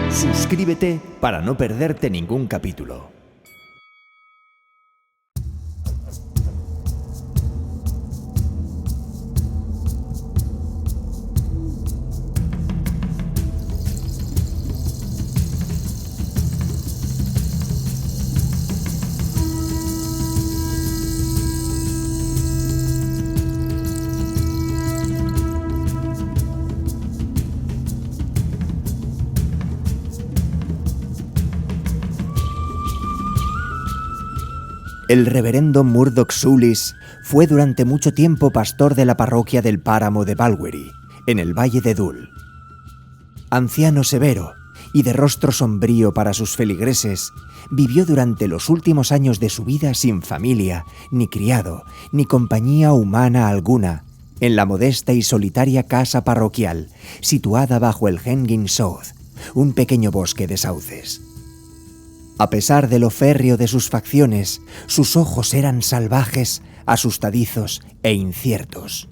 Suscríbete para no perderte ningún capítulo. El reverendo Murdoch Soulis fue durante mucho tiempo pastor de la parroquia del páramo de Balwearie, en el valle de Dul. Anciano severo y de rostro sombrío para sus feligreses, vivió durante los últimos años de su vida sin familia, ni criado, ni compañía humana alguna, en la modesta y solitaria casa parroquial, situada bajo el Hengin South, un pequeño bosque de sauces. A pesar de lo férreo de sus facciones, sus ojos eran salvajes, asustadizos e inciertos.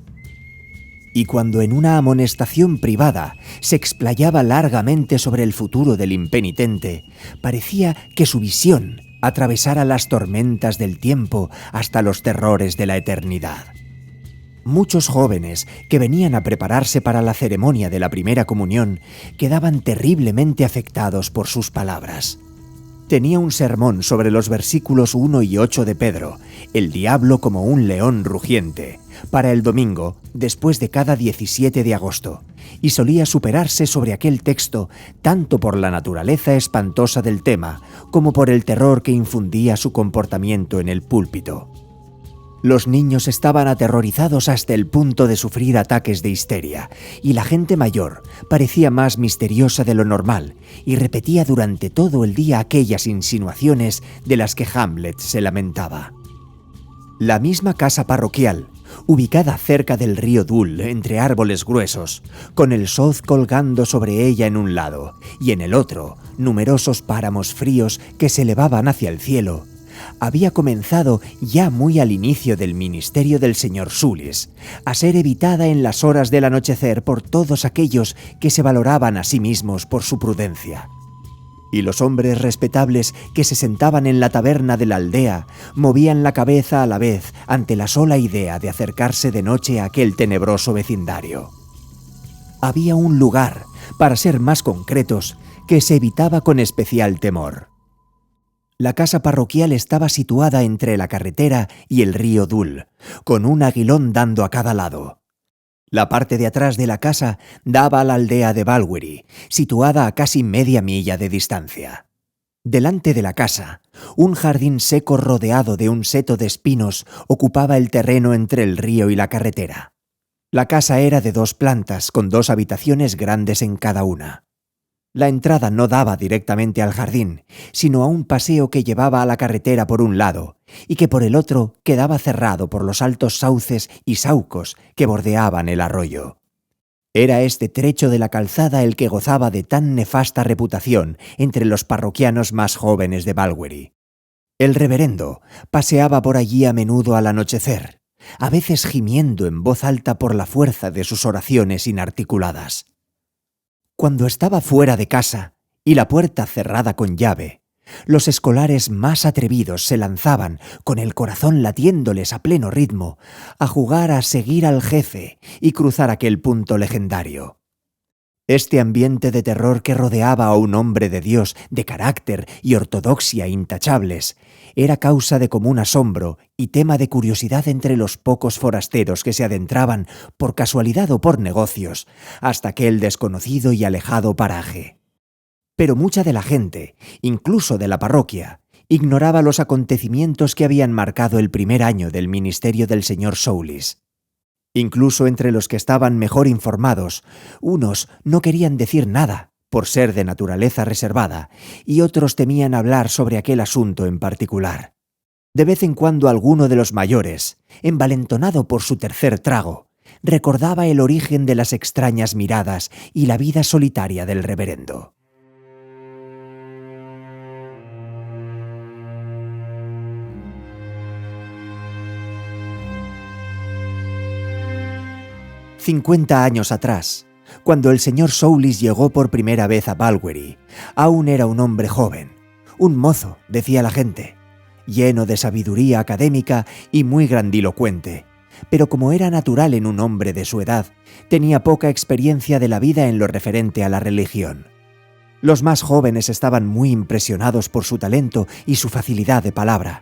Y cuando en una amonestación privada se explayaba largamente sobre el futuro del impenitente, parecía que su visión atravesara las tormentas del tiempo hasta los terrores de la eternidad. Muchos jóvenes que venían a prepararse para la ceremonia de la primera comunión quedaban terriblemente afectados por sus palabras. Tenía un sermón sobre los versículos 1 y 8 de Pedro, el diablo como un león rugiente, para el domingo después de cada 17 de agosto, y solía superarse sobre aquel texto tanto por la naturaleza espantosa del tema como por el terror que infundía su comportamiento en el púlpito. Los niños estaban aterrorizados hasta el punto de sufrir ataques de histeria, y la gente mayor parecía más misteriosa de lo normal y repetía durante todo el día aquellas insinuaciones de las que Hamlet se lamentaba. La misma casa parroquial, ubicada cerca del río Dul entre árboles gruesos, con el South colgando sobre ella en un lado y en el otro numerosos páramos fríos que se elevaban hacia el cielo, había comenzado ya muy al inicio del ministerio del señor Soulis a ser evitada en las horas del anochecer por todos aquellos que se valoraban a sí mismos por su prudencia. Y los hombres respetables que se sentaban en la taberna de la aldea movían la cabeza a la vez ante la sola idea de acercarse de noche a aquel tenebroso vecindario. Había un lugar, para ser más concretos, que se evitaba con especial temor. La casa parroquial estaba situada entre la carretera y el río Dul, con un aguilón dando a cada lado. La parte de atrás de la casa daba a la aldea de Balwearie, situada a casi media milla de distancia. Delante de la casa, un jardín seco rodeado de un seto de espinos ocupaba el terreno entre el río y la carretera. La casa era de 2 plantas, con 2 habitaciones grandes en cada una. La entrada no daba directamente al jardín, sino a un paseo que llevaba a la carretera por un lado y que por el otro quedaba cerrado por los altos sauces y saucos que bordeaban el arroyo. Era este trecho de la calzada el que gozaba de tan nefasta reputación entre los parroquianos más jóvenes de Balwearie. El reverendo paseaba por allí a menudo al anochecer, a veces gimiendo en voz alta por la fuerza de sus oraciones inarticuladas. Cuando estaba fuera de casa y la puerta cerrada con llave, los escolares más atrevidos se lanzaban, con el corazón latiéndoles a pleno ritmo, a jugar a seguir al jefe y cruzar aquel punto legendario. Este ambiente de terror que rodeaba a un hombre de Dios de carácter y ortodoxia intachables era causa de común asombro y tema de curiosidad entre los pocos forasteros que se adentraban, por casualidad o por negocios, hasta aquel desconocido y alejado paraje. Pero mucha de la gente, incluso de la parroquia, ignoraba los acontecimientos que habían marcado el primer año del ministerio del señor Soulis. Incluso entre los que estaban mejor informados, unos no querían decir nada, por ser de naturaleza reservada, y otros temían hablar sobre aquel asunto en particular. De vez en cuando alguno de los mayores, envalentonado por su tercer trago, recordaba el origen de las extrañas miradas y la vida solitaria del reverendo. 50 años atrás, cuando el señor Soulis llegó por primera vez a Balwery, aún era un hombre joven, un mozo, decía la gente, lleno de sabiduría académica y muy grandilocuente, pero como era natural en un hombre de su edad, tenía poca experiencia de la vida en lo referente a la religión. Los más jóvenes estaban muy impresionados por su talento y su facilidad de palabra.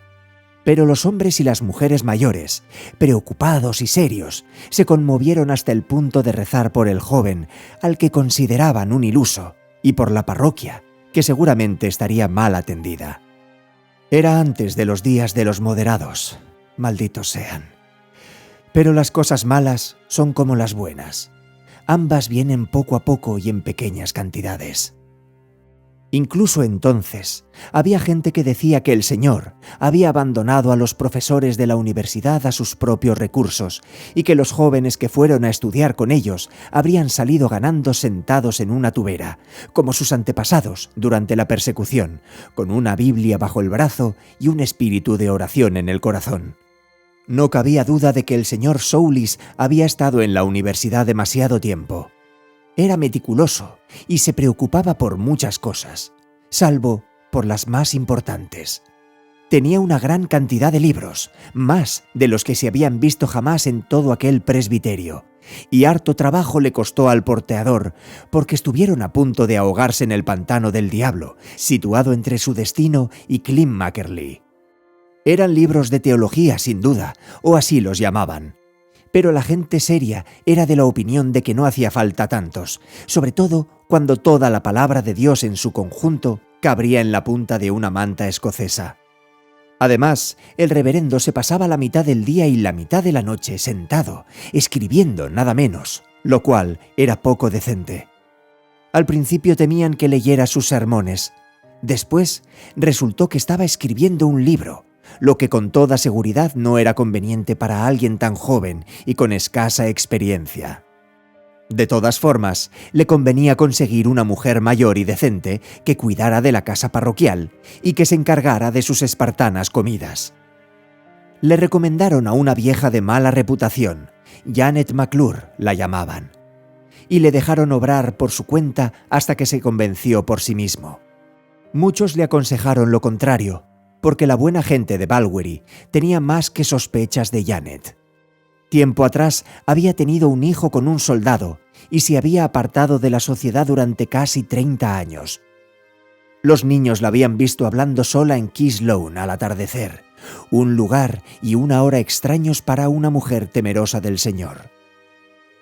Pero los hombres y las mujeres mayores, preocupados y serios, se conmovieron hasta el punto de rezar por el joven, al que consideraban un iluso, y por la parroquia, que seguramente estaría mal atendida. Era antes de los días de los moderados, malditos sean. Pero las cosas malas son como las buenas. Ambas vienen poco a poco y en pequeñas cantidades. Incluso entonces, había gente que decía que el Señor había abandonado a los profesores de la universidad a sus propios recursos y que los jóvenes que fueron a estudiar con ellos habrían salido ganando sentados en una tubera, como sus antepasados durante la persecución, con una Biblia bajo el brazo y un espíritu de oración en el corazón. No cabía duda de que el señor Soulis había estado en la universidad demasiado tiempo. Era meticuloso y se preocupaba por muchas cosas, salvo por las más importantes. Tenía una gran cantidad de libros, más de los que se habían visto jamás en todo aquel presbiterio, y harto trabajo le costó al porteador, porque estuvieron a punto de ahogarse en el pantano del diablo, situado entre su destino y Clymackerley. Eran libros de teología, sin duda, o así los llamaban. Pero la gente seria era de la opinión de que no hacía falta tantos, sobre todo cuando toda la palabra de Dios en su conjunto cabría en la punta de una manta escocesa. Además, el reverendo se pasaba la mitad del día y la mitad de la noche sentado, escribiendo nada menos, lo cual era poco decente. Al principio temían que leyera sus sermones. Después, resultó que estaba escribiendo un libro, lo que con toda seguridad no era conveniente para alguien tan joven y con escasa experiencia. De todas formas, le convenía conseguir una mujer mayor y decente que cuidara de la casa parroquial y que se encargara de sus espartanas comidas. Le recomendaron a una vieja de mala reputación, Janet McClure la llamaban, y le dejaron obrar por su cuenta hasta que se convenció por sí mismo. Muchos le aconsejaron lo contrario, porque la buena gente de Balwery tenía más que sospechas de Janet. Tiempo atrás había tenido un hijo con un soldado y se había apartado de la sociedad durante casi 30 años. Los niños la habían visto hablando sola en Keysloan al atardecer, un lugar y una hora extraños para una mujer temerosa del Señor.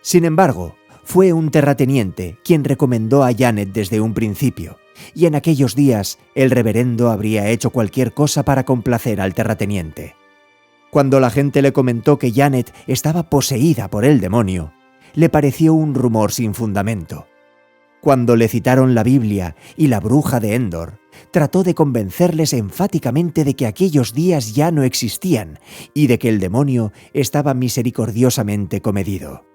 Sin embargo, fue un terrateniente quien recomendó a Janet desde un principio, y en aquellos días el reverendo habría hecho cualquier cosa para complacer al terrateniente. Cuando la gente le comentó que Janet estaba poseída por el demonio, le pareció un rumor sin fundamento. Cuando le citaron la Biblia y la bruja de Endor, trató de convencerles enfáticamente de que aquellos días ya no existían y de que el demonio estaba misericordiosamente comedido.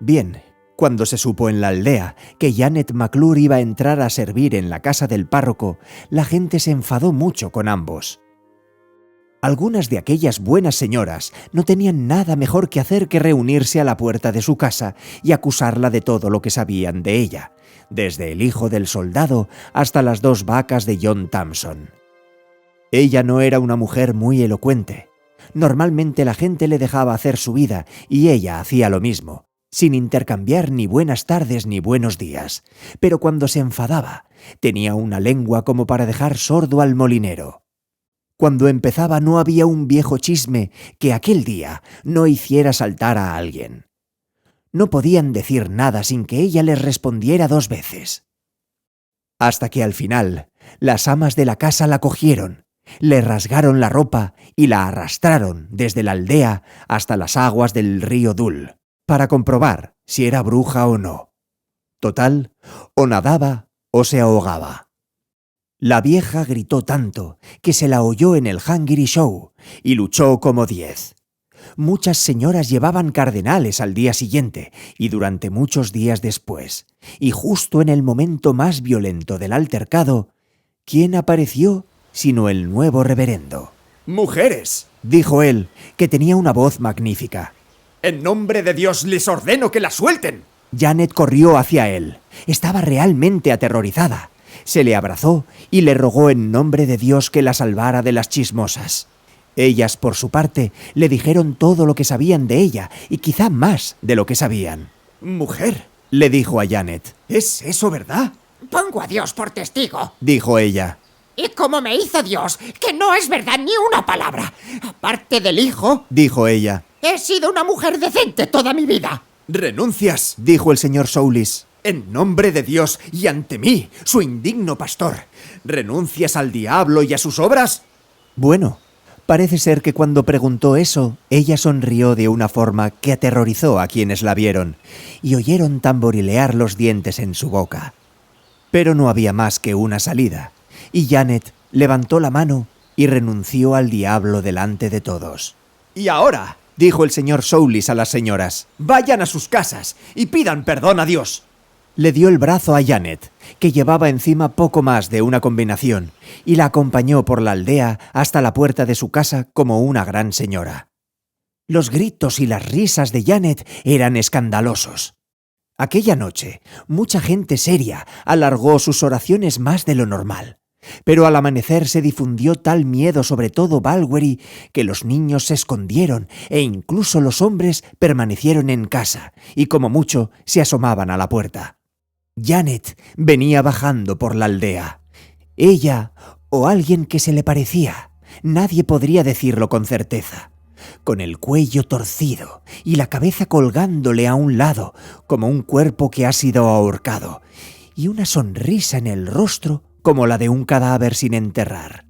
Bien, cuando se supo en la aldea que Janet McClure iba a entrar a servir en la casa del párroco, la gente se enfadó mucho con ambos. Algunas de aquellas buenas señoras no tenían nada mejor que hacer que reunirse a la puerta de su casa y acusarla de todo lo que sabían de ella, desde el hijo del soldado hasta las 2 vacas de John Thompson. Ella no era una mujer muy elocuente. Normalmente la gente le dejaba hacer su vida y ella hacía lo mismo, sin intercambiar ni buenas tardes ni buenos días, pero cuando se enfadaba, tenía una lengua como para dejar sordo al molinero. Cuando empezaba no había un viejo chisme que aquel día no hiciera saltar a alguien. No podían decir nada sin que ella les respondiera 2 veces. Hasta que al final, las amas de la casa la cogieron, le rasgaron la ropa y la arrastraron desde la aldea hasta las aguas del río Dul, para comprobar si era bruja o no. Total, o nadaba o se ahogaba. La vieja gritó tanto que se la oyó en el Hungry Show y luchó como 10. Muchas señoras llevaban cardenales al día siguiente y durante muchos días después, y justo en el momento más violento del altercado, ¿quién apareció sino el nuevo reverendo? «¡Mujeres!», dijo él, que tenía una voz magnífica. En nombre de Dios les ordeno que la suelten. Janet corrió hacia él. Estaba realmente aterrorizada. Se le abrazó y le rogó en nombre de Dios que la salvara de las chismosas. Ellas, por su parte, le dijeron todo lo que sabían de ella y quizá más de lo que sabían. Mujer, le dijo a Janet. ¿es eso verdad? Pongo a Dios por testigo, dijo ella. Y como me hizo Dios, que no es verdad ni una palabra. Aparte del hijo, dijo ella. He sido una mujer decente toda mi vida. Renuncias, dijo el señor Soulis. En nombre de Dios y ante mí, su indigno pastor. ¿Renuncias al diablo y a sus obras? Bueno, parece ser que cuando preguntó eso, ella sonrió de una forma que aterrorizó a quienes la vieron y oyeron tamborilear los dientes en su boca. Pero no había más que una salida, y Janet levantó la mano y renunció al diablo delante de todos. Y ahora, dijo el señor Soulis a las señoras, vayan a sus casas y pidan perdón a Dios. Le dio el brazo a Janet, que llevaba encima poco más de una combinación, y la acompañó por la aldea hasta la puerta de su casa como una gran señora. Los gritos y las risas de Janet eran escandalosos. Aquella noche, mucha gente seria alargó sus oraciones más de lo normal, pero al amanecer se difundió tal miedo sobre todo Balwearie que los niños se escondieron e incluso los hombres permanecieron en casa y como mucho se asomaban a la puerta. Janet venía bajando por la aldea. Ella o alguien que se le parecía, nadie podría decirlo con certeza, con el cuello torcido y la cabeza colgándole a un lado como un cuerpo que ha sido ahorcado y una sonrisa en el rostro como la de un cadáver sin enterrar.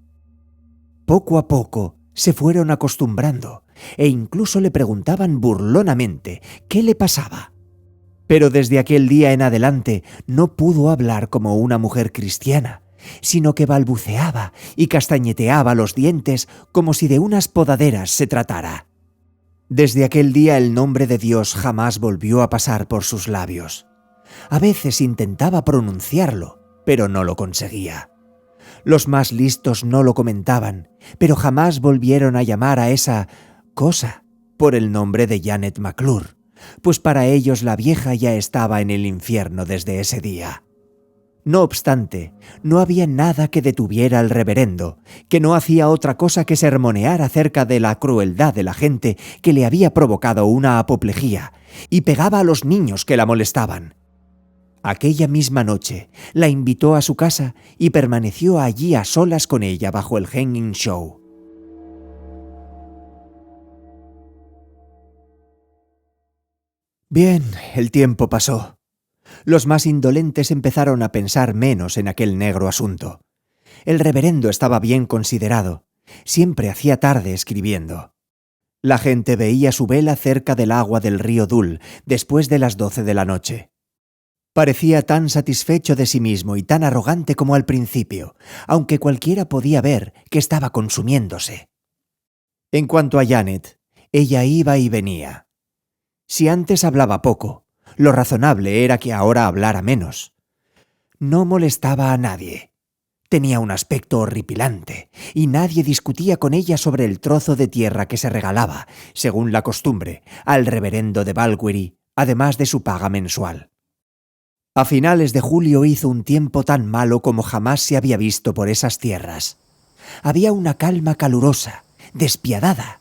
Poco a poco se fueron acostumbrando e incluso le preguntaban burlonamente qué le pasaba. Pero desde aquel día en adelante no pudo hablar como una mujer cristiana, sino que balbuceaba y castañeteaba los dientes como si de unas podaderas se tratara. Desde aquel día el nombre de Dios jamás volvió a pasar por sus labios. A veces intentaba pronunciarlo, pero no lo conseguía. Los más listos no lo comentaban, pero jamás volvieron a llamar a esa cosa por el nombre de Janet McClure, pues para ellos la vieja ya estaba en el infierno desde ese día. No obstante, no había nada que detuviera al reverendo, que no hacía otra cosa que sermonear acerca de la crueldad de la gente que le había provocado una apoplejía, y pegaba a los niños que la molestaban. Aquella misma noche la invitó a su casa y permaneció allí a solas con ella bajo el Hanging Show. Bien, el tiempo pasó. Los más indolentes empezaron a pensar menos en aquel negro asunto. El reverendo estaba bien considerado. Siempre hacía tarde escribiendo. La gente veía su vela cerca del agua del río Dul después de las 12 de la noche. Parecía tan satisfecho de sí mismo y tan arrogante como al principio, aunque cualquiera podía ver que estaba consumiéndose. En cuanto a Janet, ella iba y venía. Si antes hablaba poco, lo razonable era que ahora hablara menos. No molestaba a nadie. Tenía un aspecto horripilante, y nadie discutía con ella sobre el trozo de tierra que se regalaba, según la costumbre, al reverendo de Balwearie, además de su paga mensual. A finales de julio hizo un tiempo tan malo como jamás se había visto por esas tierras. Había una calma calurosa, despiadada.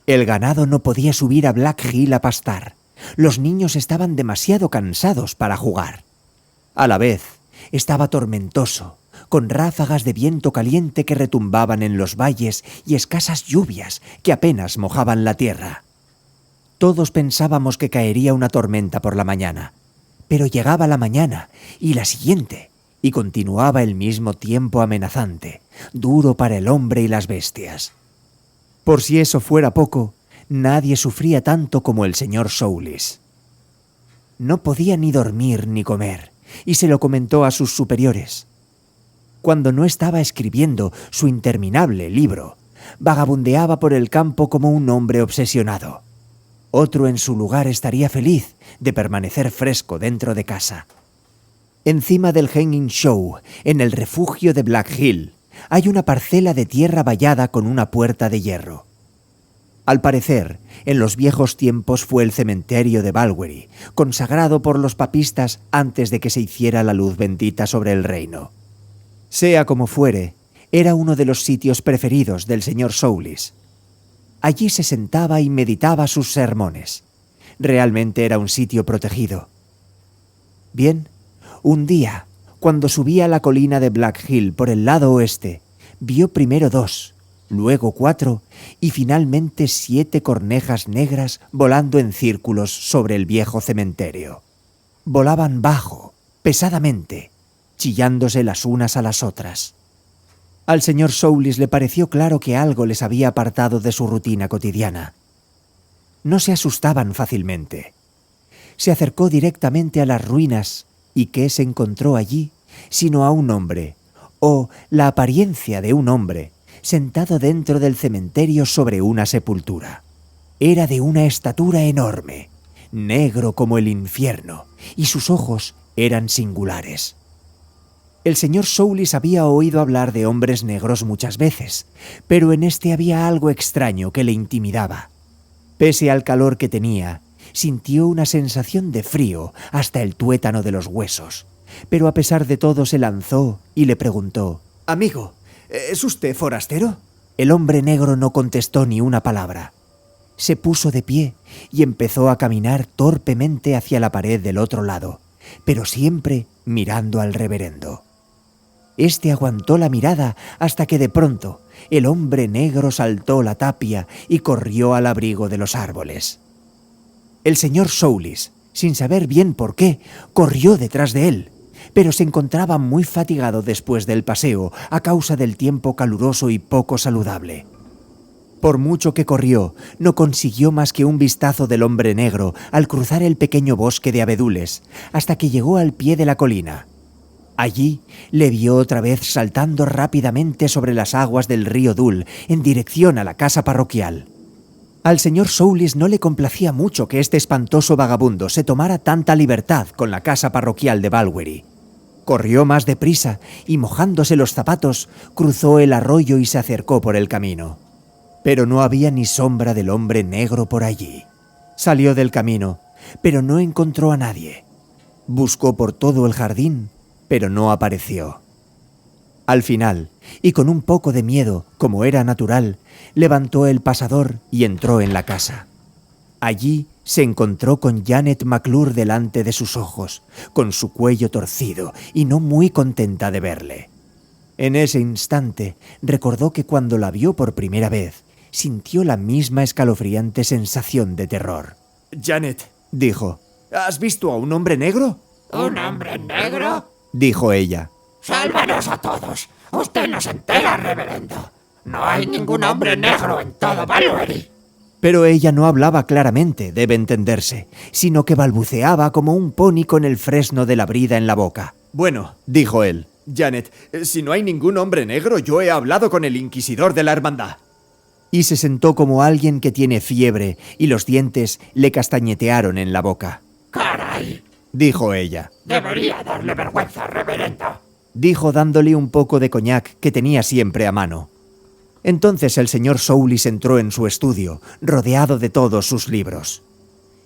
El ganado no podía subir a Black Hill a pastar. Los niños estaban demasiado cansados para jugar. A la vez, estaba tormentoso, con ráfagas de viento caliente que retumbaban en los valles y escasas lluvias que apenas mojaban la tierra. Todos pensábamos que caería una tormenta por la mañana, pero llegaba la mañana y la siguiente, y continuaba el mismo tiempo amenazante, duro para el hombre y las bestias. Por si eso fuera poco, nadie sufría tanto como el señor Soulis. No podía ni dormir ni comer, y se lo comentó a sus superiores. Cuando no estaba escribiendo su interminable libro, vagabundeaba por el campo como un hombre obsesionado. Otro en su lugar estaría feliz de permanecer fresco dentro de casa. Encima del Hanging Show, en el refugio de Black Hill, hay una parcela de tierra vallada con una puerta de hierro. Al parecer, en los viejos tiempos fue el cementerio de Balwery, consagrado por los papistas antes de que se hiciera la luz bendita sobre el reino. Sea como fuere, era uno de los sitios preferidos del señor Soulis. Allí se sentaba y meditaba sus sermones. Realmente era un sitio protegido. Bien, un día, cuando subía la colina de Black Hill por el lado oeste, vio primero 2, luego 4 y finalmente 7 cornejas negras volando en círculos sobre el viejo cementerio. Volaban bajo, pesadamente, chillándose las unas a las otras. Al señor Soulis le pareció claro que algo les había apartado de su rutina cotidiana. No se asustaban fácilmente. Se acercó directamente a las ruinas y ¿qué se encontró allí? Sino a un hombre, o la apariencia de un hombre, sentado dentro del cementerio sobre una sepultura. Era de una estatura enorme, negro como el infierno, y sus ojos eran singulares. El señor Soulis había oído hablar de hombres negros muchas veces, pero en este había algo extraño que le intimidaba. Pese al calor que tenía, sintió una sensación de frío hasta el tuétano de los huesos, pero a pesar de todo se lanzó y le preguntó: «Amigo, ¿es usted forastero?» El hombre negro no contestó ni una palabra. Se puso de pie y empezó a caminar torpemente hacia la pared del otro lado, pero siempre mirando al reverendo. Este aguantó la mirada hasta que de pronto el hombre negro saltó la tapia y corrió al abrigo de los árboles. El señor Soulis, sin saber bien por qué, corrió detrás de él, pero se encontraba muy fatigado después del paseo a causa del tiempo caluroso y poco saludable. Por mucho que corrió, no consiguió más que un vistazo del hombre negro al cruzar el pequeño bosque de abedules, hasta que llegó al pie de la colina. Allí le vio otra vez saltando rápidamente sobre las aguas del río Dul en dirección a la casa parroquial. Al señor Soulis no le complacía mucho que este espantoso vagabundo se tomara tanta libertad con la casa parroquial de Balwery. Corrió más deprisa y, mojándose los zapatos, cruzó el arroyo y se acercó por el camino. Pero no había ni sombra del hombre negro por allí. Salió del camino, pero no encontró a nadie. Buscó por todo el jardín, pero no apareció. Al final, y con un poco de miedo, como era natural, levantó el pasador y entró en la casa. Allí se encontró con Janet McClure delante de sus ojos, con su cuello torcido y no muy contenta de verle. En ese instante recordó que cuando la vio por primera vez, sintió la misma escalofriante sensación de terror. «Janet», dijo, «¿has visto a un hombre negro?» ¿Un hombre negro? dijo ella. ¡Sálvanos a todos! ¡Usted no se entera, reverendo! ¡No hay ningún hombre negro en todo Balwery! Pero ella no hablaba claramente, debe entenderse, sino que balbuceaba como un pony con el fresno de la brida en la boca. «Bueno», dijo él. «Janet, si no hay ningún hombre negro, yo he hablado con el inquisidor de la hermandad». Y se sentó como alguien que tiene fiebre y los dientes le castañetearon en la boca. ¡Caray!, dijo ella. «Debería darle vergüenza, reverendo», dijo dándole un poco de coñac que tenía siempre a mano. Entonces el señor Soulis entró en su estudio, rodeado de todos sus libros.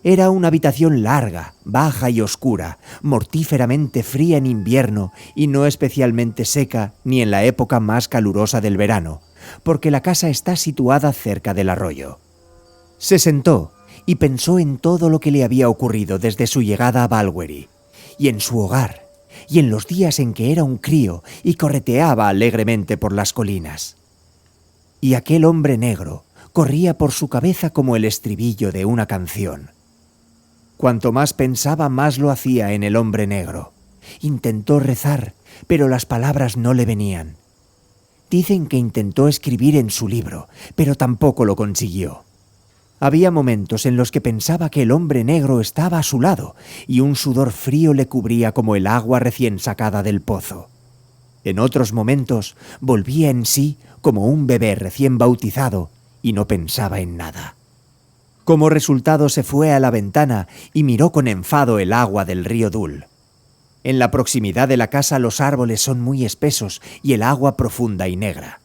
Era una habitación larga, baja y oscura, mortíferamente fría en invierno y no especialmente seca ni en la época más calurosa del verano, porque la casa está situada cerca del arroyo. Se sentó y pensó en todo lo que le había ocurrido desde su llegada a Balwery, y en su hogar, y en los días en que era un crío y correteaba alegremente por las colinas. Y aquel hombre negro corría por su cabeza como el estribillo de una canción. Cuanto más pensaba, más lo hacía en el hombre negro. Intentó rezar, pero las palabras no le venían. Dicen que intentó escribir en su libro, pero tampoco lo consiguió. Había momentos en los que pensaba que el hombre negro estaba a su lado y un sudor frío le cubría como el agua recién sacada del pozo. En otros momentos volvía en sí como un bebé recién bautizado y no pensaba en nada. Como resultado se fue a la ventana y miró con enfado el agua del río Dul. En la proximidad de la casa los árboles son muy espesos y el agua profunda y negra.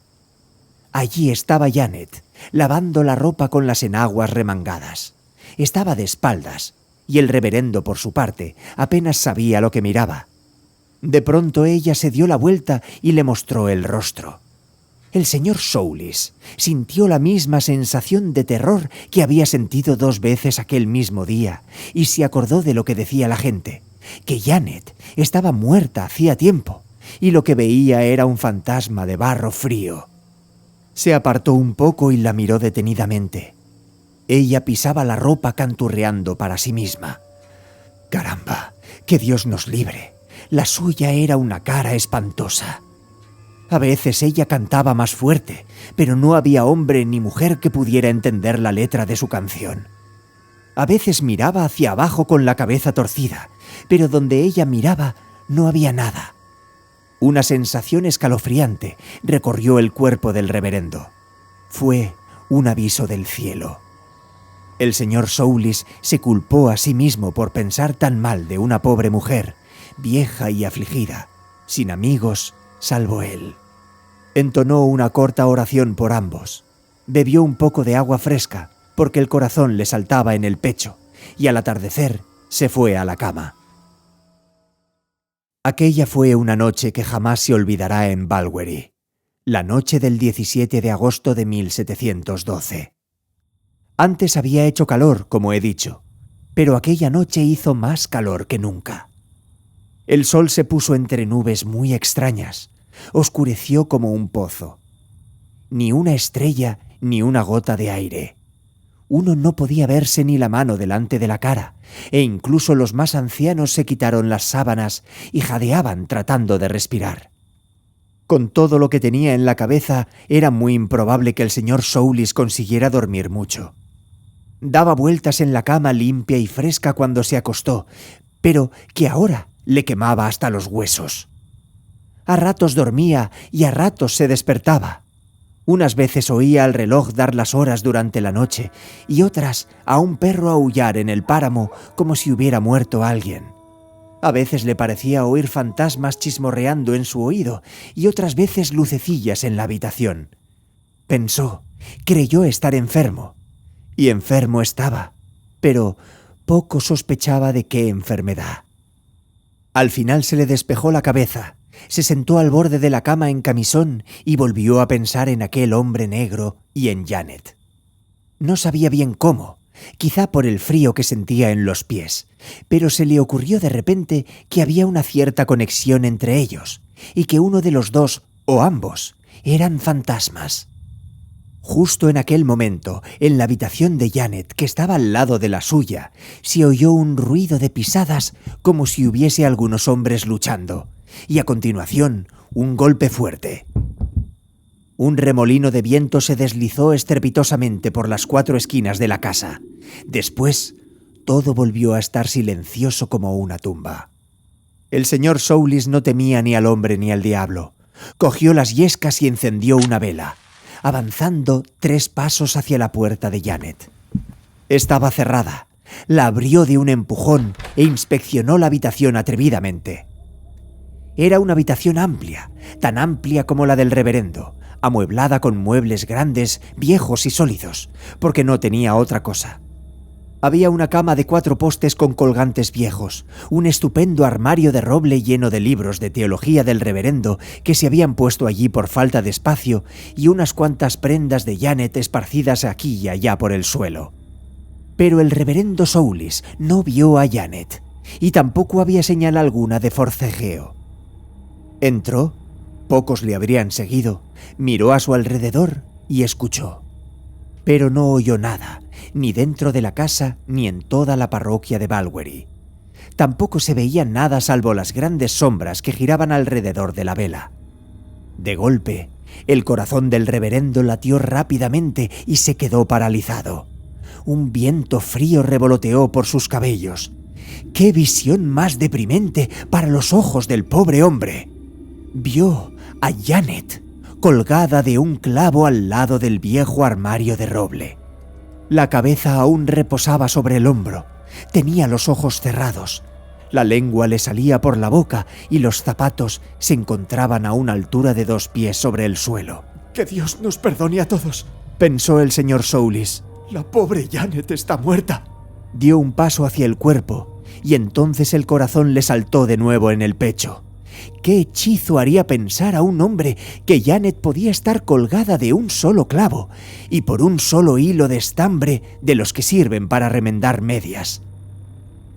Allí estaba Janet, lavando la ropa con las enaguas remangadas. Estaba de espaldas, y el reverendo, por su parte, apenas sabía lo que miraba. De pronto ella se dio la vuelta y le mostró el rostro. El señor Soulis sintió la misma sensación de terror que había sentido 2 veces aquel mismo día y se acordó de lo que decía la gente, que Janet estaba muerta hacía tiempo y lo que veía era un fantasma de barro frío. Se apartó un poco y la miró detenidamente. Ella pisaba la ropa canturreando para sí misma. «Caramba, que Dios nos libre. La suya era una cara espantosa». A veces ella cantaba más fuerte, pero no había hombre ni mujer que pudiera entender la letra de su canción. A veces miraba hacia abajo con la cabeza torcida, pero donde ella miraba no había nada. Una sensación escalofriante recorrió el cuerpo del reverendo. Fue un aviso del cielo. El señor Soulis se culpó a sí mismo por pensar tan mal de una pobre mujer, vieja y afligida, sin amigos salvo él. Entonó una corta oración por ambos. Bebió un poco de agua fresca, porque el corazón le saltaba en el pecho, y al atardecer se fue a la cama. Aquella fue una noche que jamás se olvidará en Balwearie, la noche del 17 de agosto de 1712. Antes había hecho calor, como he dicho, pero aquella noche hizo más calor que nunca. El sol se puso entre nubes muy extrañas, oscureció como un pozo. Ni una estrella ni una gota de aire. Uno no podía verse ni la mano delante de la cara, e incluso los más ancianos se quitaron las sábanas y jadeaban tratando de respirar. Con todo lo que tenía en la cabeza, era muy improbable que el señor Soulis consiguiera dormir mucho. Daba vueltas en la cama limpia y fresca cuando se acostó, pero que ahora le quemaba hasta los huesos. A ratos dormía y a ratos se despertaba. Unas veces oía al reloj dar las horas durante la noche y otras a un perro aullar en el páramo como si hubiera muerto alguien. A veces le parecía oír fantasmas chismorreando en su oído y otras veces lucecillas en la habitación. Pensó, creyó estar enfermo. Y enfermo estaba, pero poco sospechaba de qué enfermedad. Al final se le despejó la cabeza. Se sentó al borde de la cama en camisón y volvió a pensar en aquel hombre negro y en Janet. No sabía bien cómo, quizá por el frío que sentía en los pies, pero se le ocurrió de repente que había una cierta conexión entre ellos y que uno de los dos, o ambos, eran fantasmas. Justo en aquel momento, en la habitación de Janet, que estaba al lado de la suya, se oyó un ruido de pisadas como si hubiese algunos hombres luchando. Y a continuación, un golpe fuerte. Un remolino de viento se deslizó estrepitosamente por las 4 esquinas de la casa. Después, todo volvió a estar silencioso como una tumba. El señor Soulis no temía ni al hombre ni al diablo. Cogió las yescas y encendió una vela, avanzando 3 pasos hacia la puerta de Janet. Estaba cerrada. La abrió de un empujón e inspeccionó la habitación atrevidamente. Era una habitación amplia, tan amplia como la del reverendo, amueblada con muebles grandes, viejos y sólidos, porque no tenía otra cosa. Había una cama de 4 postes con colgantes viejos, un estupendo armario de roble lleno de libros de teología del reverendo que se habían puesto allí por falta de espacio y unas cuantas prendas de Janet esparcidas aquí y allá por el suelo. Pero el reverendo Soulis no vio a Janet, y tampoco había señal alguna de forcejeo. Entró, pocos le habrían seguido, miró a su alrededor y escuchó. Pero no oyó nada, ni dentro de la casa ni en toda la parroquia de Balwearie. Tampoco se veía nada salvo las grandes sombras que giraban alrededor de la vela. De golpe, el corazón del reverendo latió rápidamente y se quedó paralizado. Un viento frío revoloteó por sus cabellos. ¡Qué visión más deprimente para los ojos del pobre hombre! Vio a Janet colgada de un clavo al lado del viejo armario de roble. La cabeza aún reposaba sobre el hombro, tenía los ojos cerrados, la lengua le salía por la boca y los zapatos se encontraban a una altura de 2 pies sobre el suelo. Que Dios nos perdone a todos. pensó el señor Soulis. La pobre Janet está muerta. Dio un paso hacia el cuerpo y entonces el corazón le saltó de nuevo en el pecho. ¿Qué hechizo haría pensar a un hombre que Janet podía estar colgada de un solo clavo y por un solo hilo de estambre de los que sirven para remendar medias?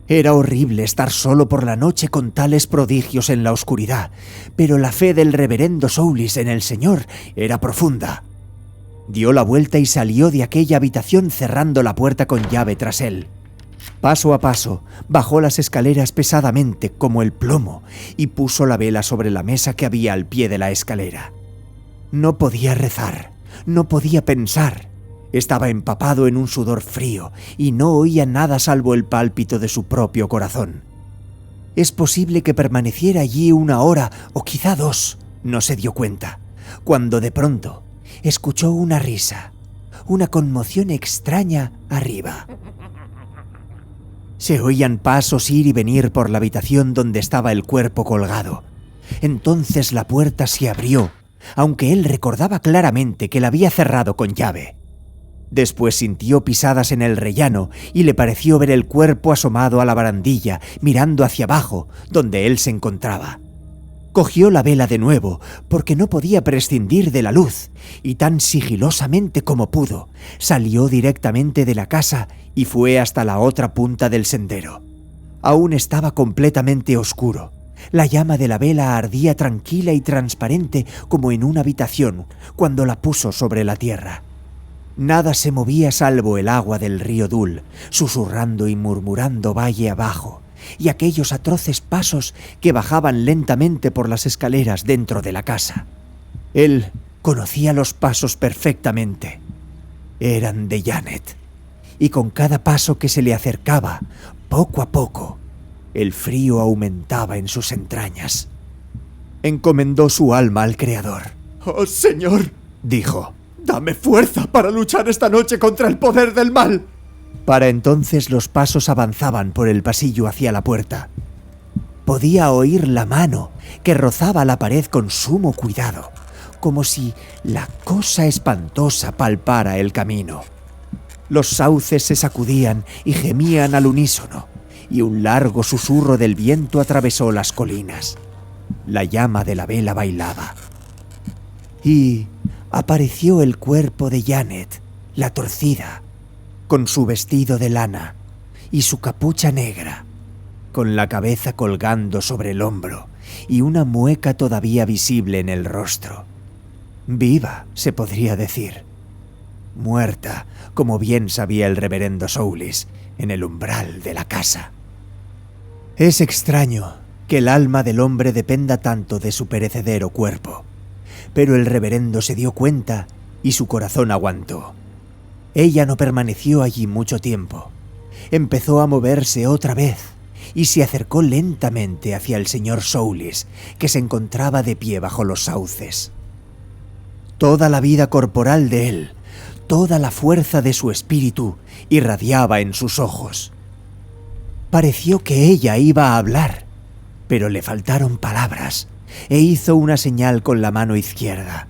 Era horrible estar solo por la noche con tales prodigios en la oscuridad, pero la fe del reverendo Soulis en el Señor era profunda. Dio la vuelta y salió de aquella habitación cerrando la puerta con llave tras él. Paso a paso, bajó las escaleras pesadamente como el plomo y puso la vela sobre la mesa que había al pie de la escalera. No podía rezar, no podía pensar. Estaba empapado en un sudor frío y no oía nada salvo el pálpito de su propio corazón. Es posible que permaneciera allí 1 hora o quizá 2, no se dio cuenta, cuando de pronto escuchó una risa, una conmoción extraña arriba. Se oían pasos ir y venir por la habitación donde estaba el cuerpo colgado. Entonces la puerta se abrió, aunque él recordaba claramente que la había cerrado con llave. Después sintió pisadas en el rellano y le pareció ver el cuerpo asomado a la barandilla, mirando hacia abajo, donde él se encontraba. Cogió la vela de nuevo, porque no podía prescindir de la luz, y tan sigilosamente como pudo, salió directamente de la casa y fue hasta la otra punta del sendero. Aún estaba completamente oscuro. La llama de la vela ardía tranquila y transparente como en una habitación cuando la puso sobre la tierra. Nada se movía salvo el agua del río Dul, susurrando y murmurando valle abajo, y aquellos atroces pasos que bajaban lentamente por las escaleras dentro de la casa. Él conocía los pasos perfectamente. Eran de Janet, y con cada paso que se le acercaba, poco a poco, el frío aumentaba en sus entrañas. Encomendó su alma al Creador. «Oh, Señor», dijo, «dame fuerza para luchar esta noche contra el poder del mal». Para entonces los pasos avanzaban por el pasillo hacia la puerta. Podía oír la mano que rozaba la pared con sumo cuidado, como si la cosa espantosa palpara el camino. Los sauces se sacudían y gemían al unísono, y un largo susurro del viento atravesó las colinas. La llama de la vela bailaba. Y apareció el cuerpo de Janet, la torcida, con su vestido de lana y su capucha negra, con la cabeza colgando sobre el hombro y una mueca todavía visible en el rostro. Viva, se podría decir. Muerta, como bien sabía el reverendo Soulis, en el umbral de la casa. Es extraño que el alma del hombre dependa tanto de su perecedero cuerpo, pero el reverendo se dio cuenta y su corazón aguantó. Ella no permaneció allí mucho tiempo. Empezó a moverse otra vez y se acercó lentamente hacia el señor Soulis, que se encontraba de pie bajo los sauces. Toda la vida corporal de él, toda la fuerza de su espíritu irradiaba en sus ojos. Pareció que ella iba a hablar, pero le faltaron palabras e hizo una señal con la mano izquierda.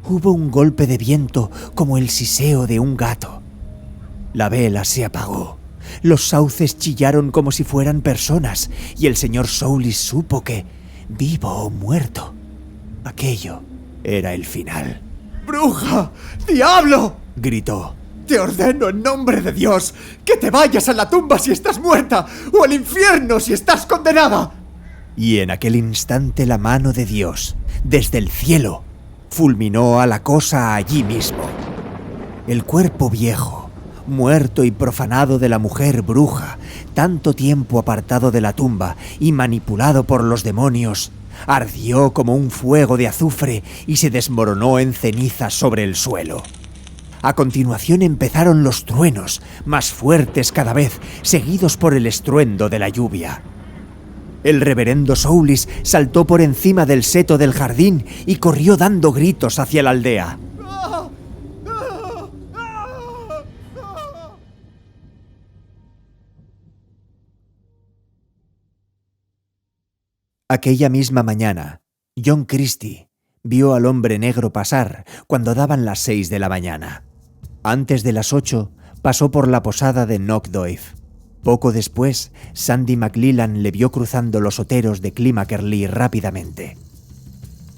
Hubo un golpe de viento como el siseo de un gato. La vela se apagó. Los sauces chillaron como si fueran personas y el señor Soulis supo que, vivo o muerto, aquello era el final. «¡Bruja! ¡Diablo!», gritó. «Te ordeno en nombre de Dios que te vayas a la tumba si estás muerta o al infierno si estás condenada». Y en aquel instante la mano de Dios, desde el cielo, fulminó a la cosa allí mismo. El cuerpo viejo, muerto y profanado de la mujer bruja, tanto tiempo apartado de la tumba y manipulado por los demonios, ardió como un fuego de azufre y se desmoronó en cenizas sobre el suelo. A continuación empezaron los truenos, más fuertes cada vez, seguidos por el estruendo de la lluvia. El reverendo Soulis saltó por encima del seto del jardín y corrió dando gritos hacia la aldea. Aquella misma mañana, John Christie, vio al hombre negro pasar cuando daban las 6 de la mañana. Antes de las 8 pasó por la posada de Knockdoif. Poco después, Sandy McLellan le vio cruzando los oteros de Climackerley rápidamente.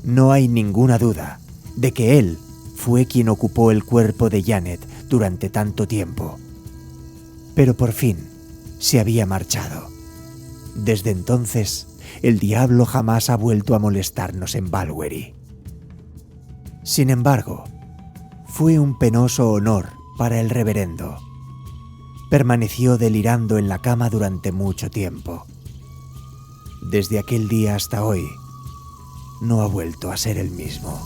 No hay ninguna duda de que él fue quien ocupó el cuerpo de Janet durante tanto tiempo. Pero por fin se había marchado. Desde entonces, el diablo jamás ha vuelto a molestarnos en Balwerie. Sin embargo, fue un penoso honor para el reverendo. Permaneció delirando en la cama durante mucho tiempo. Desde aquel día hasta hoy, no ha vuelto a ser el mismo.